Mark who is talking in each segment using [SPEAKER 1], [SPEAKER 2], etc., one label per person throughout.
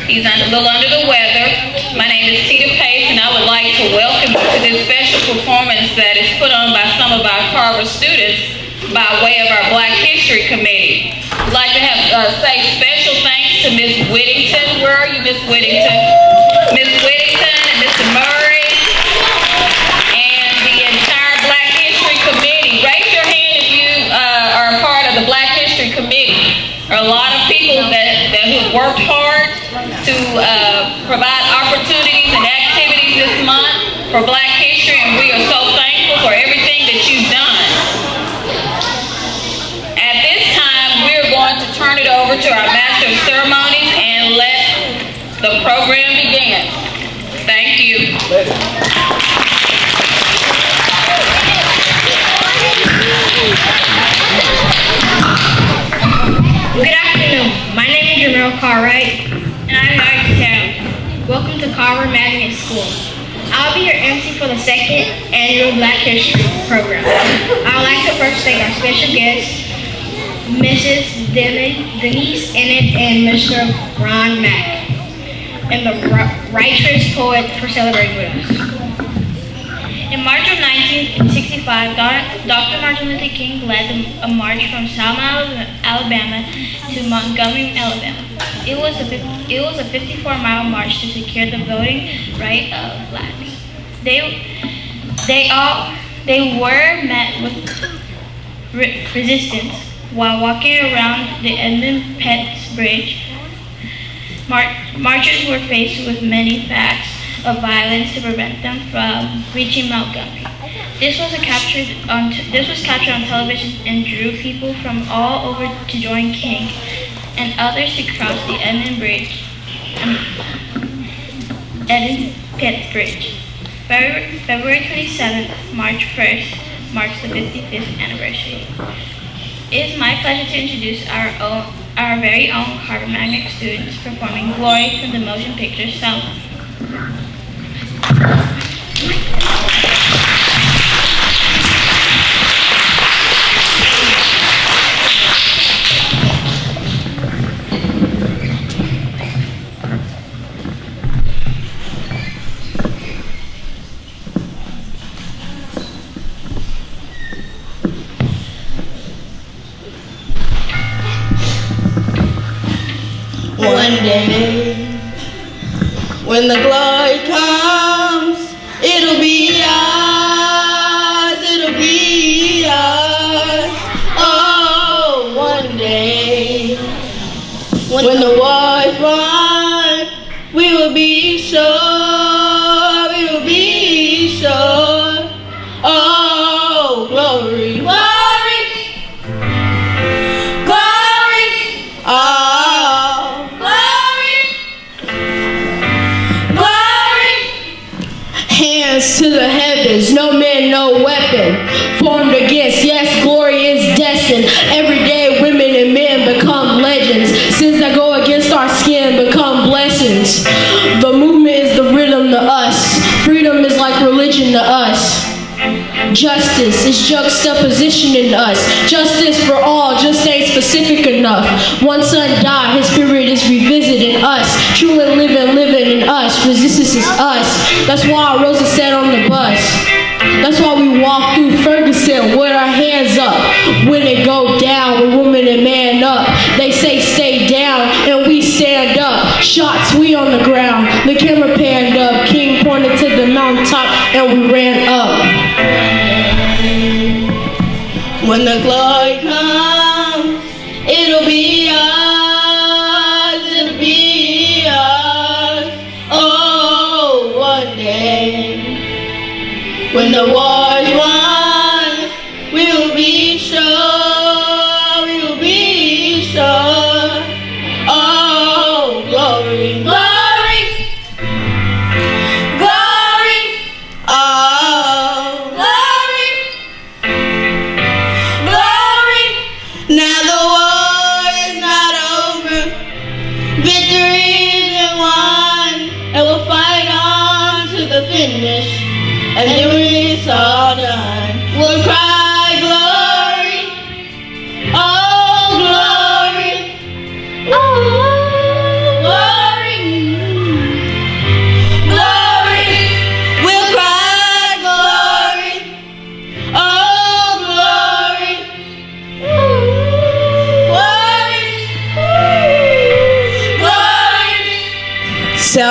[SPEAKER 1] He's a little under the weather. My name is Tita Pace, and I would like to welcome you to this special performance that is put on by some of our Carver students by way of our Black History Committee. I'd like to say special thanks to Miss Whittington. Where are you, Miss Whittington? Miss Whittington and Mr. Murray and the entire Black History Committee. Raise your hand if you are a part of the Black History Committee. There are a lot of people that have worked hard to provide opportunities and activities this month for Black History, and we are so thankful for everything that you've done. At this time, we're going to turn it over to our Master of Ceremonies and let the program begin. Thank you.
[SPEAKER 2] Good afternoon. My name is Jamil Cartwright, and I'm an Welcome to Carver Magnet School. I'll be your MC for the second annual Black History program. I would like to first thank our special guests, Mrs. Denise Ennett and Mr. Ron Mack, and the Righteous Poet for celebrating with us. In March of 1965, Dr. Martin Luther King led a march from Selma, Alabama to Montgomery, Alabama. It was a 54-mile march to secure the voting right of blacks. They were met with resistance while walking around the Edmund Pettus Bridge. Marchers were faced with many facts of violence to prevent them from reaching Montgomery. This was captured on television and drew people from all over to join King and others to cross the Edmund Pettus Bridge. February 27th, March 1st, marks the 55th anniversary. It is my pleasure to introduce our very own Carver Magnet students performing Glory from the motion picture Selma.
[SPEAKER 3] One day, when the glory comes, it'll be ours, it'll be ours. Oh, one day, when the war is won, we will be sure, we will be sure. Oh, glory, glory, glory. Oh, hands to the heavens, no man, no weapon formed against. Yes, glory is destined. Every day women and men become legends. Sins that go against our skin become blessings. The movement is the rhythm to us. Freedom is like religion to us. Justice is juxtaposition in us. Justice for all just ain't specific enough. One son died, his spirit is revisiting us. True and living in us. Resistance is us. That's why Rosa sat on the bus. That's why we walk through Ferguson with our hands up. When it go down, we're woman and man up. They say stay down, and we stand up. Shots, we on the ground. The camera panned up. King pointed to the mountaintop, and we ran up. When the glory comes, it'll be ours, it'll be ours. Oh, one day, when the war is won, we will be sure, we will be sure. Oh, glory, glory, glory. Oh, glory, glory. Now the war is not over, victory is won, and we'll fight on to the finish. And then we saw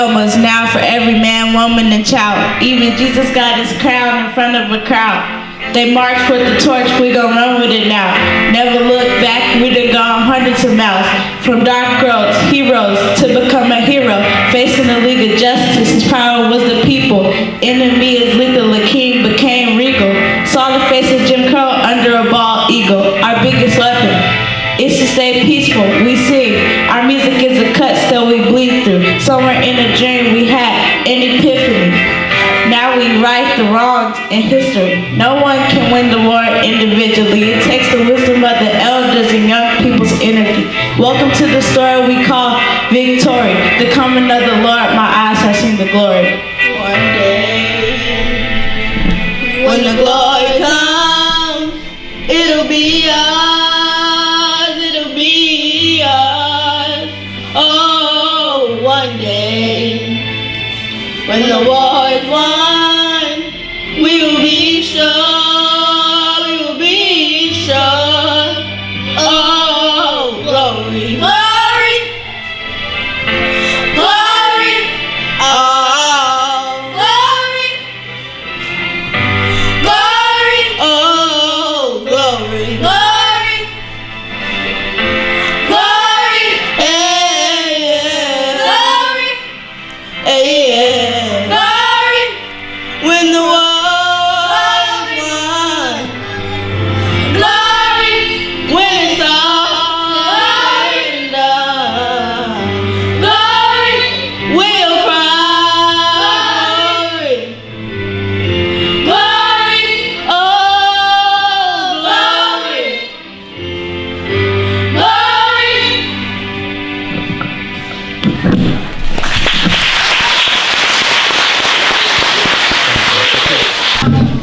[SPEAKER 4] Selmas, now for every man, woman, and child. Even Jesus got his crown in front of a crowd. They march with the torch, we gon' run with it now. Never look back, we done gone hundreds of miles. From dark roads, heroes, to become a hero. Facing the League of Justice, his power was the people. Enemy is lethal, the king became regal. Saw the face of Jim Crow under a bald eagle. Our biggest weapon is to stay peaceful, we sing. Our music is a cut, still we bleed through. Somewhere in a dream we had an epiphany. Now we right the wrongs in history. No one can win the war individually. It takes the wisdom of the elders and young people's energy. Welcome to the story we call victory. The coming of the Lord, my eyes have seen the glory. One day, when the glory comes, it'll be ours, it'll be ours. Oh, one day, when the war is won, we will be sure, we will be sure. Oh, glory, glory, glory, oh, glory, glory, oh, glory, glory, glory, yeah, glory, yeah, glory, when the war is won, glory, when it's all done, glory, we'll cry, glory, oh, glory, glory.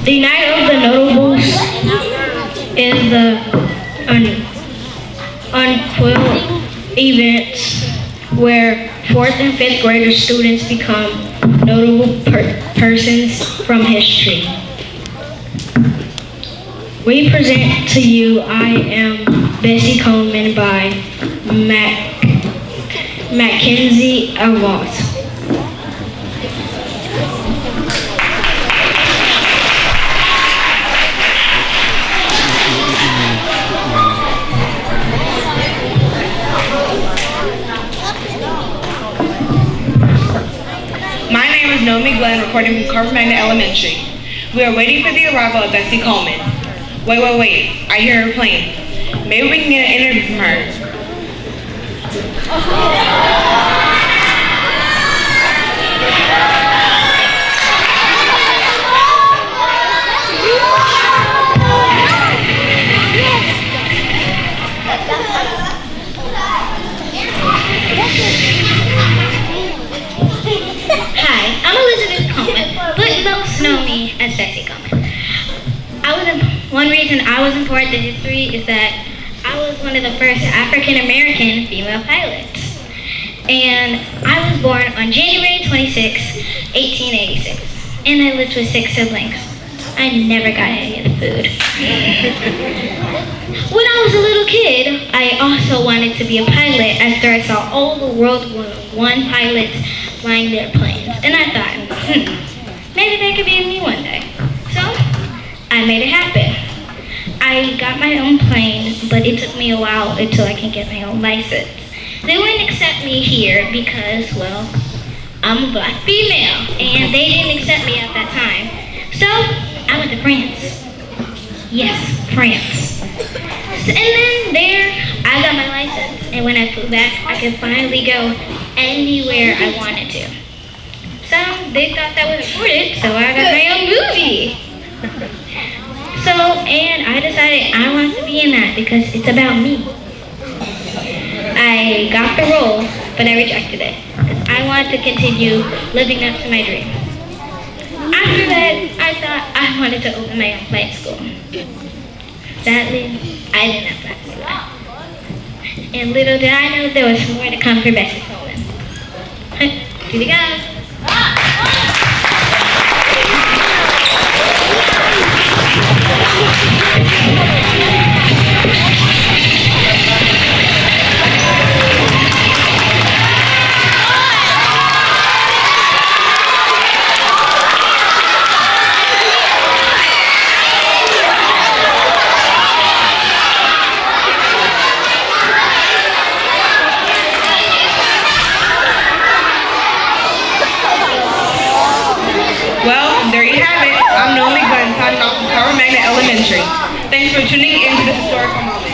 [SPEAKER 2] The Night of the Notables is the unquote events where 4th and 5th grader students become notable persons from history. We present to you I Am Bessie Coleman by Mackenzie Avot.
[SPEAKER 5] My name is Naomi Glenn, reporting from Carver Elementary. We are waiting for the arrival of Bessie Coleman. Wait. I hear her playing. Maybe we can get an interview from her.
[SPEAKER 2] Hi, I'm Elizabeth Coleman, but most know me as Bessie Coleman. One reason I was important in history is that I was one of the first African American female pilots. And I was born on January 26, 1886. And I lived with 6 siblings. I never got any of the food. When I was a little kid, I also wanted to be a pilot after I saw all the World War I pilots flying their planes. And I thought, maybe that could be me one day. So, I made it happen. I got my own plane, but it took me a while until I can get my own license. They wouldn't accept me here because, well, I'm a black female, and they didn't accept me at that time. So, I went to France. Yes, France. And then there, I got my license, and when I flew back, I could finally go anywhere I wanted to. So, they thought that was important, so I got my own movie. So, and I decided I wanted to be in that because it's about me. I got the role, but I rejected it because I wanted to continue living up to my dream. After that, I thought I wanted to open my own flight school. Sadly, I didn't have time to do that. And little did I know there was more to come for Bessie Coleman. Here we go.
[SPEAKER 5] Elementary. Thanks for tuning in to this historical moment.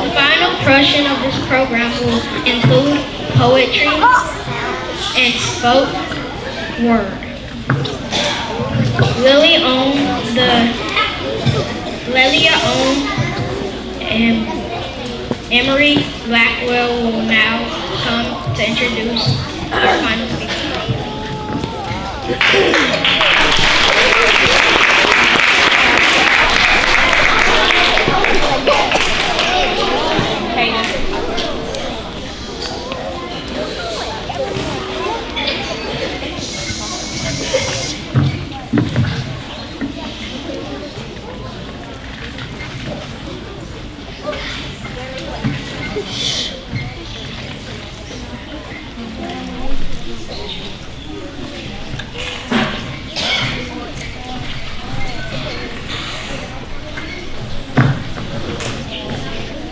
[SPEAKER 2] The final portion of this program will include poetry and spoke word. Lelia and Emery Blackwell will now come to introduce our final speaker.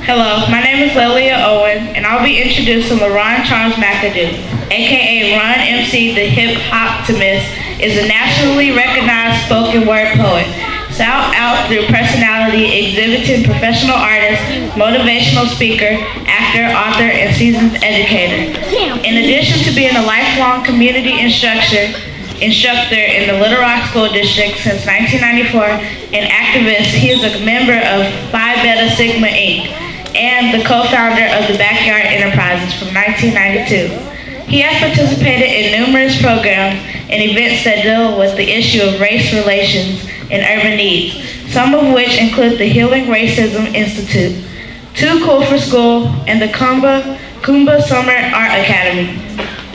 [SPEAKER 4] Hello, my name is Lelia Owen, and I'll be introducing LaRon Charles McAdoo, aka Ron MC the Hip Optimist, is a nationally recognized spoken word poet, sought out through personality, exhibiting professional artist, motivational speaker, actor, author, and seasoned educator. In addition to being a lifelong community instructor in the Little Rock School District since 1994, an activist, he is a member of Phi Beta Sigma Inc. and the co-founder of the Backyard Enterprises from 1992. He has participated in numerous programs and events that deal with the issue of race relations and urban needs, some of which include the Healing Racism Institute, Too Cool for School, and the Kumba Summer Art Academy.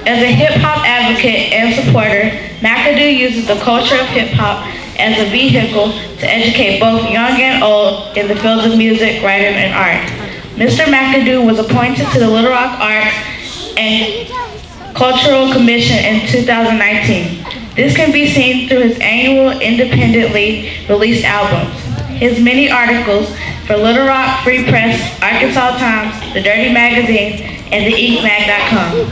[SPEAKER 4] As a hip-hop advocate and supporter, McAdoo uses the culture of hip-hop as a vehicle to educate both young and old in the fields of music, writing, and art. Mr. McAdoo was appointed to the Little Rock Arts and Cultural Commission in 2019. This can be seen through his annual independently released albums, his many articles for Little Rock, Free Press, Arkansas Times, The Dirty Magazine, and the Inkmag.com.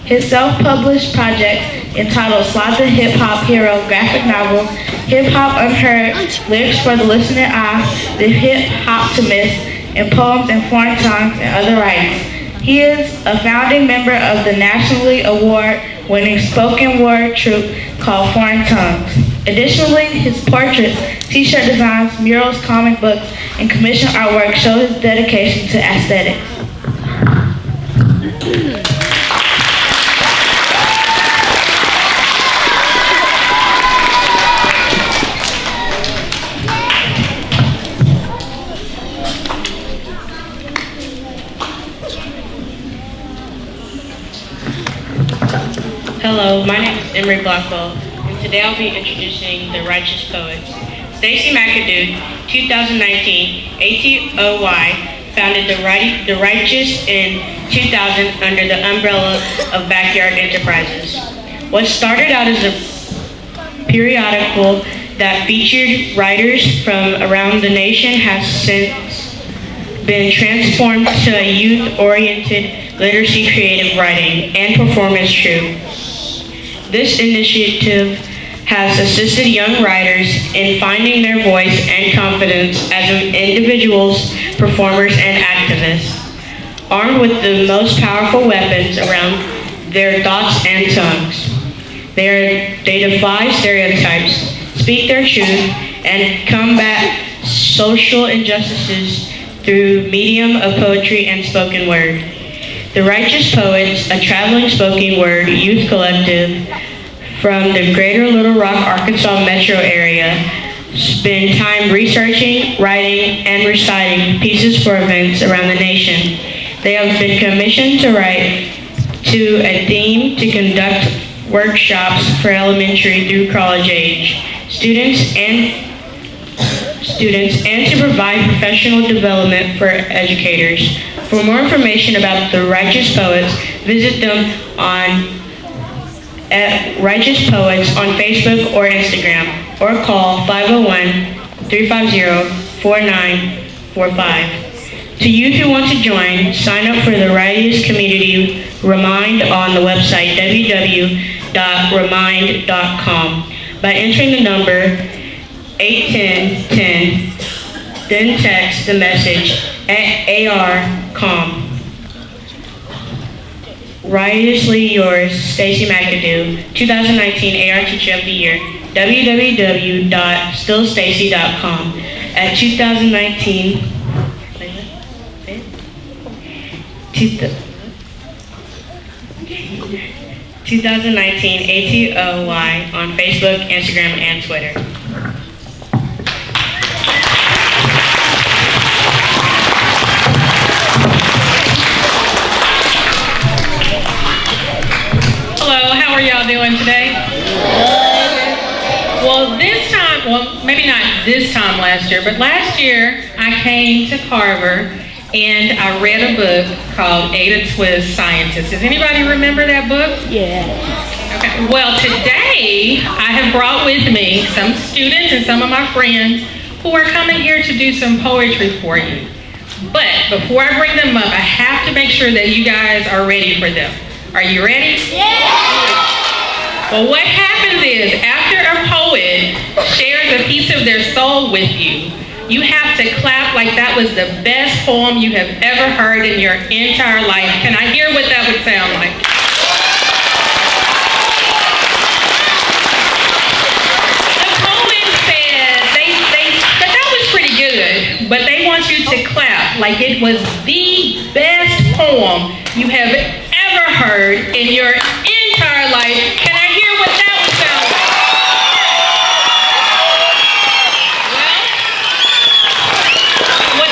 [SPEAKER 4] His self-published project entitled Slot the Hip Hop Hero graphic novel, Hip Hop Unheard, Lyrics for the Listening Eye, The Hip Optimist, and poems in foreign tongues and other writings. He is a founding member of the nationally award-winning spoken word troupe called Foreign Tongues. Additionally, his portraits, t-shirt designs, murals, comic books, and commissioned artwork show his dedication to aesthetics.
[SPEAKER 6] Hello, my name is Emery Blackwell, and today I'll be introducing the Righteous Poets. Stacey McAdoo, 2019, ATOY, founded the Righteous in 2000 under the umbrella of Backyard Enterprises. What started out as a periodical that featured writers from around the nation has since been transformed to a youth-oriented literacy, creative writing, and performance troupe. This initiative has assisted young writers in finding their voice and confidence as individuals, performers, and activists. Armed with the most powerful weapons around their thoughts and tongues, they defy stereotypes, speak their truth, and combat social injustices through medium of poetry and spoken word. The Righteous Poets, a traveling spoken word youth collective from the greater Little Rock, Arkansas metro area, spend time researching, writing, and reciting pieces for events around the nation. They have been commissioned to write to a theme to conduct workshops for elementary through college age students and to provide professional development for educators. For more information about the Righteous Poets, visit them at Righteous Poets on Facebook or Instagram. or call 501-350-4945. To youth who want to join, sign up for the Righteous Community Remind on the website www.remind.com by entering the number 81010, then text the message at ARCOM. Riotously yours, Stacy McAdoo, 2019 AR Teacher of the Year, www.stillstacy.com. At 2019 ATOY on Facebook, Instagram, and Twitter.
[SPEAKER 7] Hello, how are y'all doing today? Well, maybe not this time last year, but last year I came to Carver and I read a book called Ada Twist Scientist. Does anybody remember that book?
[SPEAKER 3] Yeah.
[SPEAKER 7] Okay. Well, today I have brought with me some students and some of my friends who are coming here to do some poetry for you. But before I bring them up, I have to make sure that you guys are ready for them. Are you ready? Yeah! Well, what happens is, after a poet shares a piece of their soul with you, you have to clap like that was the best poem you have ever heard in your entire life. Can I hear what that would sound like? The poet said that was pretty good, but they want you to clap like it was the best poem you have ever heard in your entire life. Can I hear what that would sound like? Well,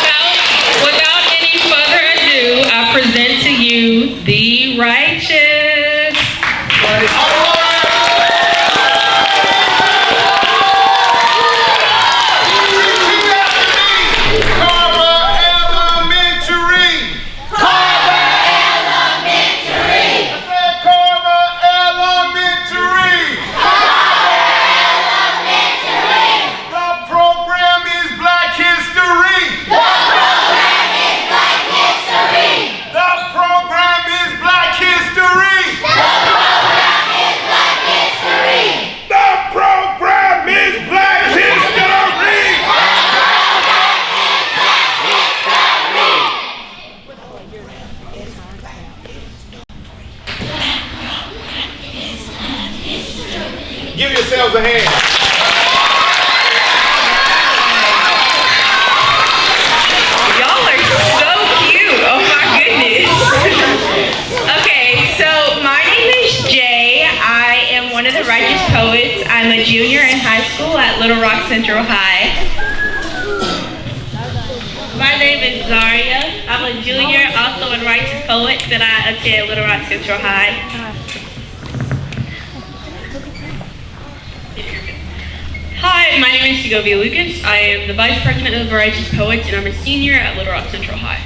[SPEAKER 7] without any further ado, I present to you the Righteous.
[SPEAKER 8] Give yourselves a hand.
[SPEAKER 1] Y'all are so cute. Oh my goodness. Okay, so my name is Jay. I am one of the Righteous Poets. I'm a junior in high school at Little Rock Central High. My name is Zaria. I'm a junior, also in Righteous Poets, and I attend Little Rock Central High. Hi, my name is Segovia Lucas. I am the Vice President of the Righteous Poets, and I'm a senior at Little Rock Central High.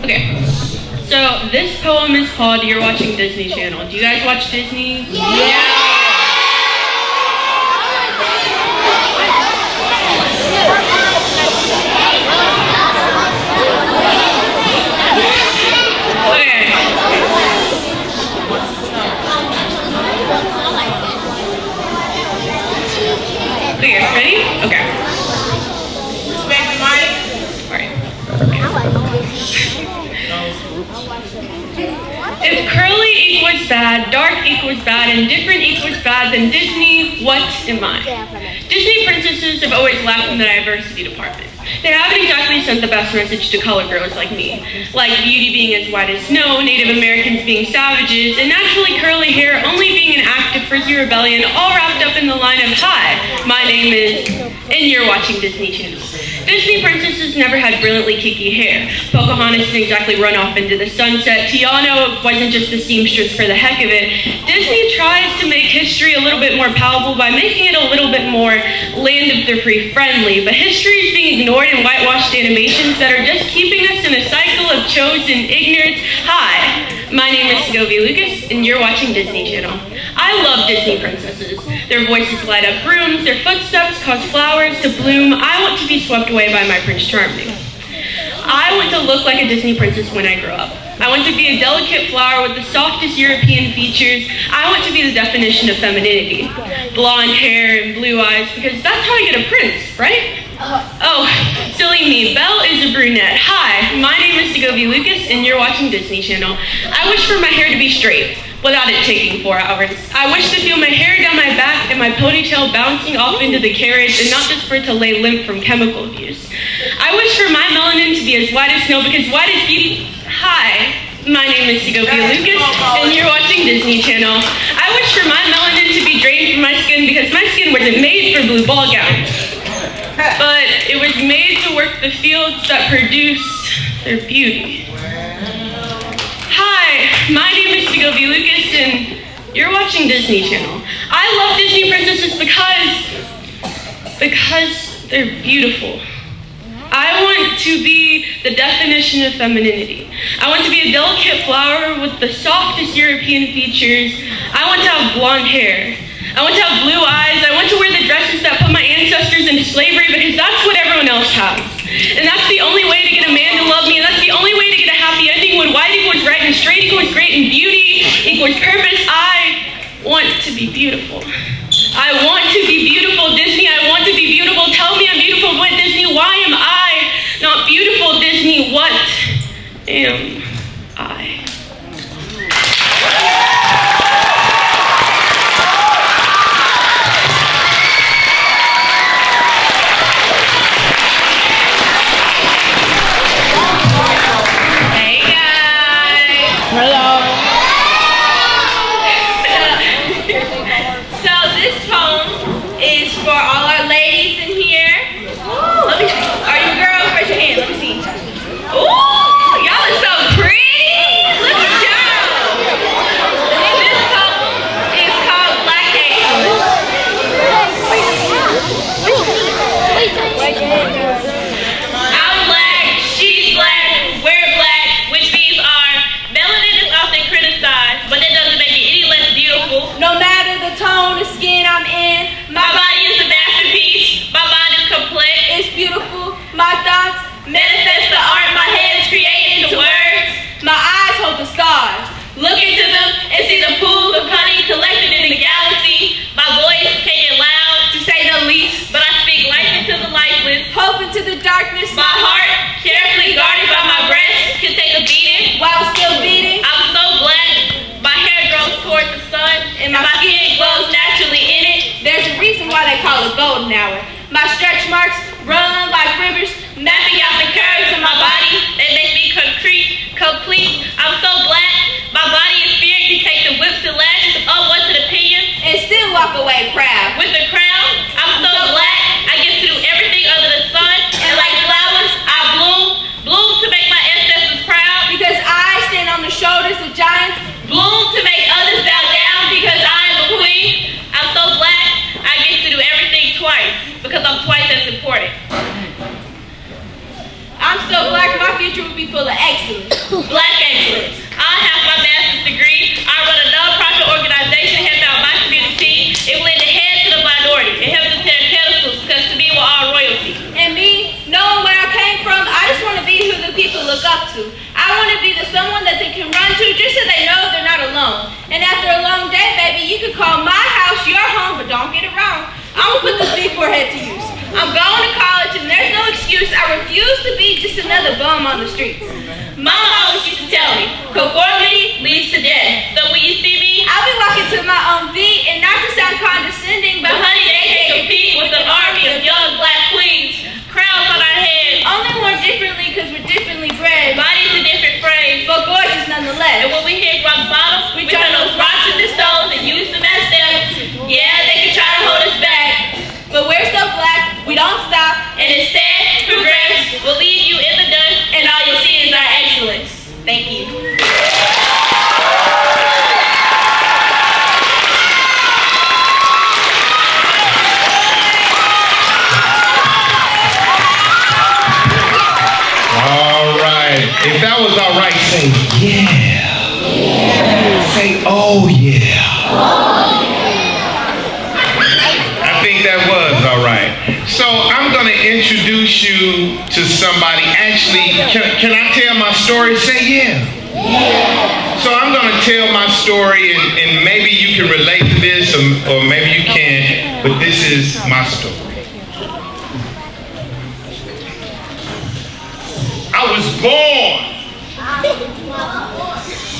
[SPEAKER 1] Okay. So this poem is called You're Watching Disney Channel. Do you guys watch Disney? Yeah! Okay. Okay, ready? Okay.
[SPEAKER 4] Respect the mic.
[SPEAKER 1] Alright. If curly equals bad, dark equals bad, and different equals bad, then Disney, what am I? Disney princesses have always laughed in the diversity department.
[SPEAKER 6] They haven't exactly sent the best message to colored girls like me, like beauty being as white as snow, Native Americans being savages, and naturally curly hair only being an act of frizzy rebellion, all wrapped up in the line of, "Hi, my name is," and you're watching Disney Channel. Disney princesses never had brilliantly kinky hair. Pocahontas didn't exactly run off into the sunset. Tiana wasn't just a seamstress for the heck of it. Disney tries to make history a little bit more palatable by making it a little bit more land of the free friendly, but history is being ignored in whitewashed animations that are just keeping us in a cycle of chosen ignorance. Hi, my name is Segovia Lucas, and you're watching Disney Channel. I love Disney princesses. Their voices light up rooms, their footsteps cause flowers to bloom. I want to be swept away by my Prince Charming. I want to look like a Disney princess when I grow up. I want to be a delicate flower with the softest European features. I want to be the definition of femininity. Blonde hair and blue eyes, because that's how I get a prince, right? Oh, silly me. Belle is a brunette. Hi, my name is Segovia Lucas, and you're watching Disney Channel. I wish for my hair to be straight, without it taking 4 hours. I wish to feel my hair down my back and my ponytail bouncing off into the carriage, and not just for it to lay limp from chemical abuse. I wish for my melanin to be as white as snow, because white is beauty. Hi, my name is Segovia Lucas, and you're watching Disney Channel. I wish for my melanin to be drained from my skin, because my skin wasn't made for blue ball gowns, but it was made to work the fields that produced their beauty. Hi, my name is Segovia Lucas, and you're watching Disney Channel. I love Disney princesses because they're beautiful. I want to be the definition of femininity. I want to be a delicate flower with the softest European features. I want to have blonde hair. I want to have blue eyes. I want to wear the dresses that put my ancestors into slavery, because that's what everyone else has. And that's the only way to get a man to love me, and that's the only way to get a happy ending, when white equals right and straight equals great and beauty equals purpose. I want to be beautiful. I want to be beautiful, Disney. I want to be beautiful. Tell me I'm beautiful. What, Disney? Why am I not beautiful, Disney? What am I?
[SPEAKER 1] Look into them and see the pools of honey collected in the galaxy. My voice can get loud, to say the least, but I speak life into the lifeless. Hope into the darkness. My heart, carefully guarded by my breast, can take a beating while still beating. I'm so black, my hair grows toward the sun, and my skin glows naturally in it. There's a reason why they call it golden hour. My stretch marks run like rivers, mapping out the curves of my body. They make me complete. I'm so black. My body and spirit can take the whip to lash of what's an opinion and still walk away proud. With the crown, I'm so black, I get to do everything under the sun, and like flowers, I bloom to make my ancestors proud, because I stand on the shoulders of giants, bloom to make others bow down, because I am a queen. I'm so black, I get to do everything twice, because I'm twice as important. I'm so black, my future will be full of excellence. Black excellence. I have my master's degree. I run a non-profit organization headed by my community. It will lend a hand to the minority. It helps us stand pedestals, because to me we're all royalty. And me, knowing where I came from, I just want to be who the people look up to. I want to be the someone that they can run to, just so they know they're not alone. And after a long day, baby, you can call my house your home, but don't get it wrong. I'm going to put this big forehead to use. I'm going to college, and there's no excuse. I refuse to be just another bum on the streets. Mama always used to tell me, conformity leads to death. So when you see me, I'll be walking to my own beat, and not to sound condescending, but honey, they can't compete with an army of young black queens. Crowns on our heads,
[SPEAKER 8] If that was all right, say yeah. Say oh yeah. I think that was all right. So I'm going to introduce you to somebody. Actually, can I tell my story? Say yeah. So I'm going to tell my story, and maybe you can relate to this, or maybe you can't, but this is my story. I was born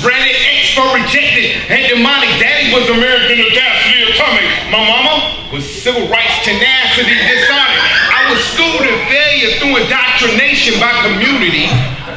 [SPEAKER 8] branded X for rejected and demonic. Daddy was American audacity atomic. My mama was civil rights tenacity dishonored. I was schooled in failure through indoctrination by community,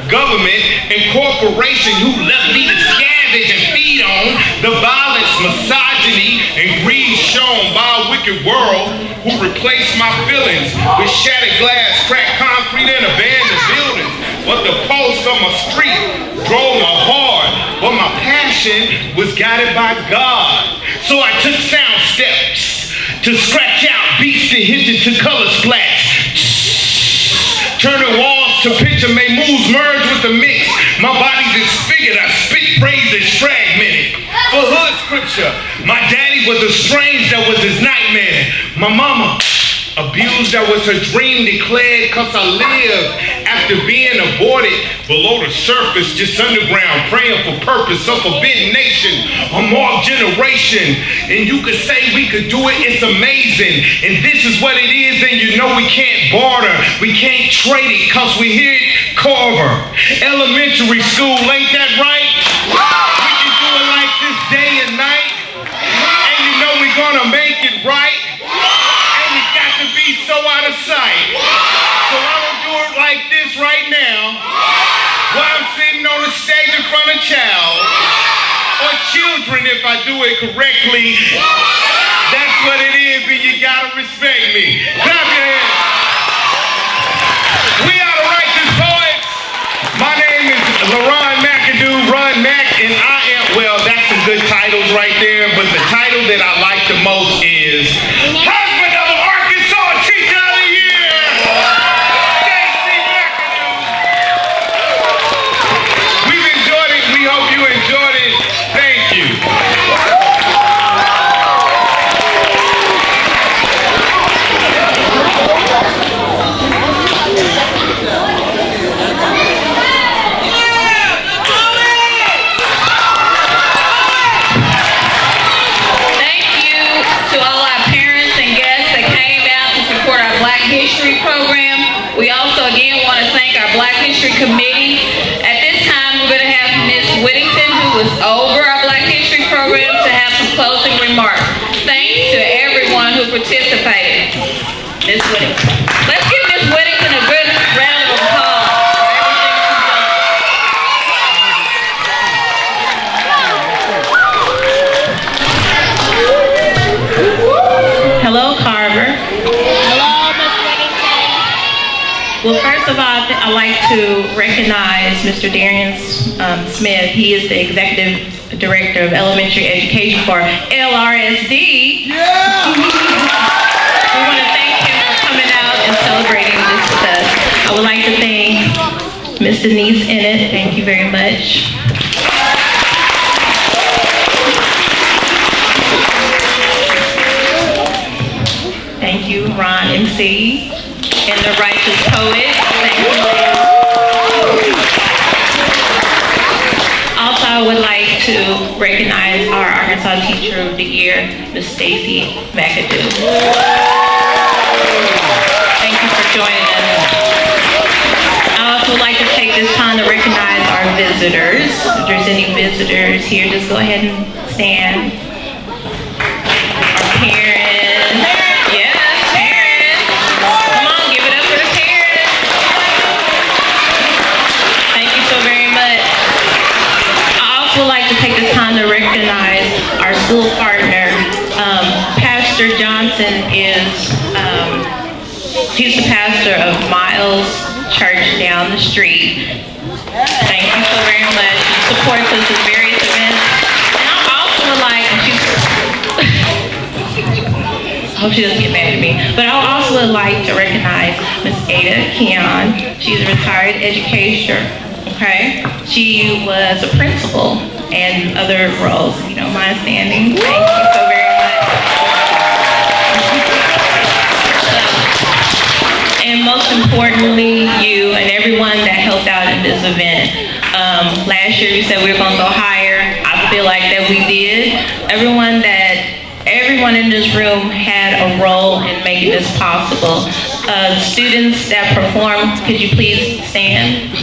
[SPEAKER 8] government, and corporation who left me to scavenge and feed on the violence, misogyny, and greed shown by a wicked world who replaced my feelings with shattered glass, cracked concrete, and abandoned buildings. But the pulse of my street drove my heart, but my passion was guided by God. So I took sound steps to scratch out beats to hit it to color splats. Turning walls to picture made moves merge with the mix. My body disfigured, I spit phrases fragmented. For hood scripture, my daddy was estranged, that was his nightmare. My mama abused, that was her dream declared, cause I lived after being aborted below the surface, just underground, praying for purpose, a forbidden nation, a moral generation. And you could say we could do it, it's amazing. And this is what it is, and you know we can't barter, we can't trade it, cause we here at Carver Elementary School, ain't that right? We can do it like this day and night, and you know we're gonna make it right. To be so out of sight. So I'm gonna do it like this right now, while I'm sitting on the stage in front of child or children. If I do it correctly, that's what it is, and you gotta respect me. Clap your hands. We are the righteous poets. My name is LaRon McAdoo, Ron Mac, and I am, well, that's some good titles right there, but the title that I like the most is Husband of the Arkansas Teacher of the Year, Stacy McAdoo. We've enjoyed it. We hope you enjoyed it. Thank you.
[SPEAKER 1] History program. We also again want to thank our Black History Committee. At this time, we're going to have Ms. Whittington, who was over our Black History program, to have some closing remarks. Thanks to everyone who participated. Ms. Whittington. Let's give Ms. Whittington a good round of applause for everything she's done.
[SPEAKER 6] Hello, Carver. Well, first of all, I'd like to recognize Mr. Darian Smith. He is the Executive Director of Elementary Education for LRSD. Yeah! We want to thank him for coming out and celebrating this with us. I would like to thank Ms. Denise Ennett. Thank you very much. Thank you, Ron MC. And the Righteous Poet. Thank you. Also, I would like to recognize our Arkansas Teacher of the Year, Ms. Stacy McAdoo. Thank you for joining us. I also would like to take this time to recognize our visitors. If there's any visitors here, just go ahead and stand. Our parents. Yes, parents. Come on, give it up for the parents. Thank you so very much. I also would like to take this time to recognize our school partner. Pastor Johnson is, he's the pastor of Miles Church down the street. Thank you so very much. He supports us at various events. And I also would like, I hope she doesn't get mad at me, but I also would like to recognize Miss Ada Keon. She's a retired educator
[SPEAKER 1] Okay. She was a principal and other roles. If you don't mind standing, thank you so very much. And most importantly, you and everyone that helped out in this event. Last year you said we were going to go higher. I feel like that we did. Everyone in this room had a role in making this possible. Students that performed, could you please stand?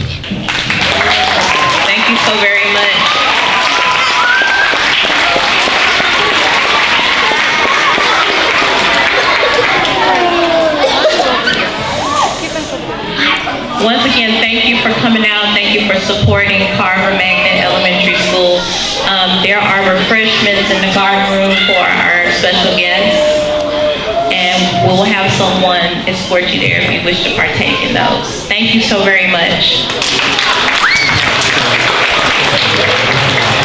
[SPEAKER 1] Thank you so very much. Once again, thank you for coming out. Thank you for supporting Carver Magnet Elementary School. There are refreshments in the garden room for our special guests, and we'll have someone escort you there if you wish to partake in those. Thank you so very much.